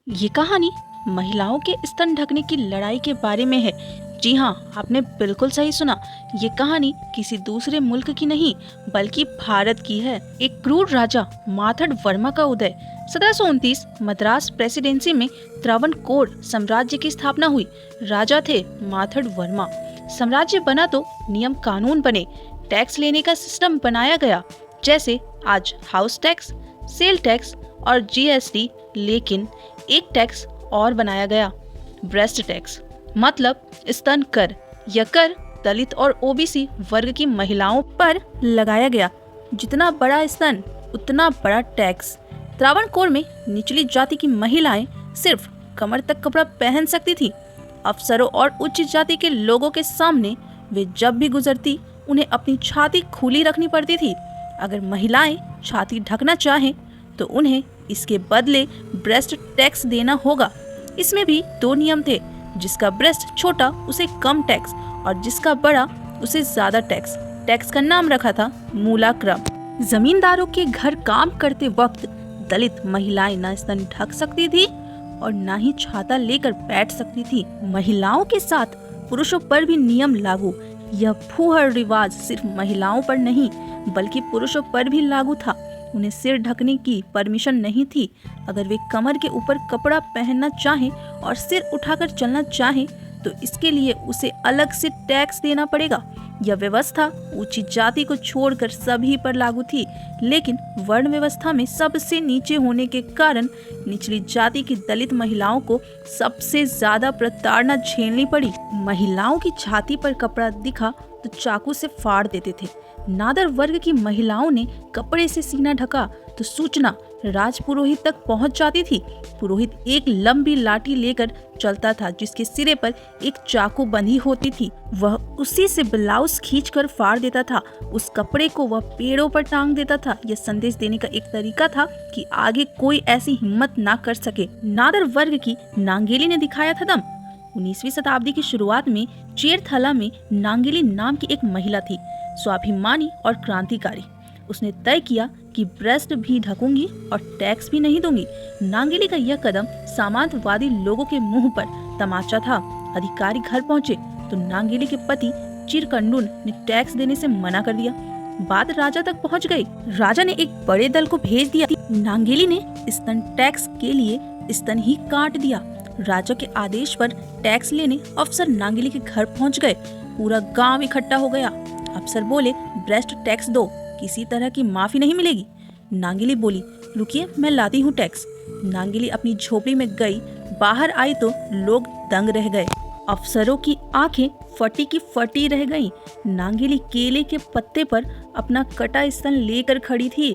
ये कहानी महिलाओं के स्तन ढकने की लड़ाई के बारे में है। जी हाँ, आपने बिल्कुल सही सुना। ये कहानी किसी दूसरे मुल्क की नहीं बल्कि भारत की है। एक क्रूर राजा माथड वर्मा का उदय 1729 मद्रास प्रेसिडेंसी में त्रावणकोर साम्राज्य की स्थापना हुई। राजा थे माथड वर्मा। साम्राज्य बना तो नियम कानून बने, टैक्स लेने का सिस्टम बनाया गया, जैसे आज हाउस टैक्स, सेल टैक्स और जीएसटी। लेकिन एक टैक्स और बनाया गया, ब्रेस्ट टैक्स, मतलब स्तन कर। यह कर दलित और ओबीसी वर्ग की महिलाओं पर लगाया गया। जितना बड़ा स्तन उतना बड़ा टैक्स। त्रावणकोर में निचली जाति की महिलाएं सिर्फ कमर तक कपड़ा पहन सकती थी। अफसरों और उच्च जाति के लोगों के सामने वे जब भी गुजरती उन्हें अपनी छाती खुली रखनी पड़ती थी। अगर महिलाएं छाती ढकना चाहें तो उन्हें इसके बदले ब्रेस्ट टैक्स देना होगा। इसमें भी दो नियम थे, जिसका ब्रेस्ट छोटा उसे कम टैक्स और जिसका बड़ा उसे ज्यादा टैक्स। टैक्स का नाम रखा था मूलाक्रम। जमींदारों के घर काम करते वक्त दलित महिलाएं न स्तन ढक सकती थी और न ही छाता लेकर बैठ सकती थी। महिलाओं के साथ पुरुषों पर भी नियम लागू। यह फूहड़ रिवाज सिर्फ महिलाओं पर नहीं बल्कि पुरुषों पर भी लागू था। उन्हें सिर ढकने की परमिशन नहीं थी। अगर वे कमर के ऊपर कपड़ा पहनना चाहें और सिर उठाकर चलना चाहें तो इसके लिए उसे अलग से टैक्स देना पड़ेगा। यह व्यवस्था ऊंची जाति को छोड़कर सभी पर लागू थी, लेकिन वर्ण व्यवस्था में सबसे नीचे होने के कारण निचली जाति की दलित महिलाओं को सबसे ज्यादा प्रताड़ना झेलनी पड़ी। महिलाओं की छाती पर कपड़ा दिखा तो चाकू से फाड़ देते थे। नादर वर्ग की महिलाओं ने कपड़े से सीना ढका तो सूचना राजपुरोहित तक पहुंच जाती थी। पुरोहित एक लंबी लाठी लेकर चलता था जिसके सिरे पर एक चाकू बंधी होती थी। वह उसी से ब्लाउज खींचकर फाड़ देता था। उस कपड़े को वह पेड़ों पर टांग देता था। यह संदेश देने का एक तरीका था कि आगे कोई ऐसी हिम्मत ना कर सके। नादर वर्ग की नांगेली ने दिखाया था दम। 19वीं शताब्दी की शुरुआत में चेरथला में नांगेली नाम की एक महिला थी, स्वाभिमानी और क्रांतिकारी। उसने तय किया कि ब्रेस्ट भी ढकूंगी और टैक्स भी नहीं दूंगी। नांगेली का यह कदम सामंतवादी लोगों के मुंह पर तमाचा था। अधिकारी घर पहुंचे तो नांगेली के पति चिरकंडून ने टैक्स देने से मना कर दिया। बात राजा तक पहुंच गई। राजा ने एक बड़े दल को भेज दिया। नांगेली ने स्तन टैक्स के लिए स्तन ही काट दिया। राजा के आदेश पर टैक्स लेने अफसर नांगेली के घर पहुंच गए। पूरा गांव इकट्ठा हो गया। अफसर बोले, ब्रेस्ट टैक्स दो, किसी तरह की माफी नहीं मिलेगी। नांगेली बोली, रुकिए मैं लाती हूँ टैक्स। नांगेली अपनी झोपड़ी में गई। बाहर आई तो लोग दंग रह गए। अफसरों की आंखें फटी की फटी रह गईं। नांगेली केले के पत्ते पर अपना कटा स्तन लेकर खड़ी थी।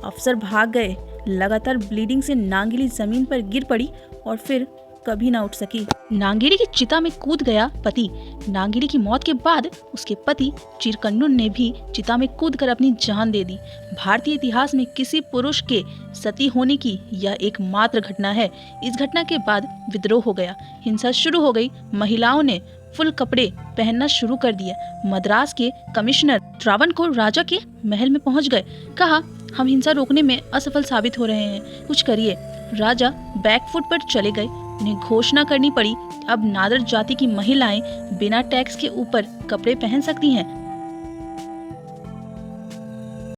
अफसर भाग गए। लगातार ब्लीडिंग से नांगेली जमीन पर गिर पड़ी और फिर कभी ना उठ सकी। नांगेली की चिता में कूद गया पति। नांगेली की मौत के बाद उसके पति चिरकंडून ने भी चिता में कूदकर अपनी जान दे दी। भारतीय इतिहास में किसी पुरुष के सती होने की यह एकमात्र घटना है। इस घटना के बाद विद्रोह हो गया, हिंसा शुरू हो गई। महिलाओं ने फुल कपड़े पहनना शुरू कर दिए। मद्रास के कमिश्नर त्रावणकोर राजा के महल में पहुंच गए। कहा, हम हिंसा रोकने में असफल साबित हो रहे हैं, कुछ करिए। राजा बैकफुट पर चले गए। उन्हें घोषणा करनी पड़ी, अब नादर जाति की महिलाएं बिना टैक्स के ऊपर कपड़े पहन सकती हैं।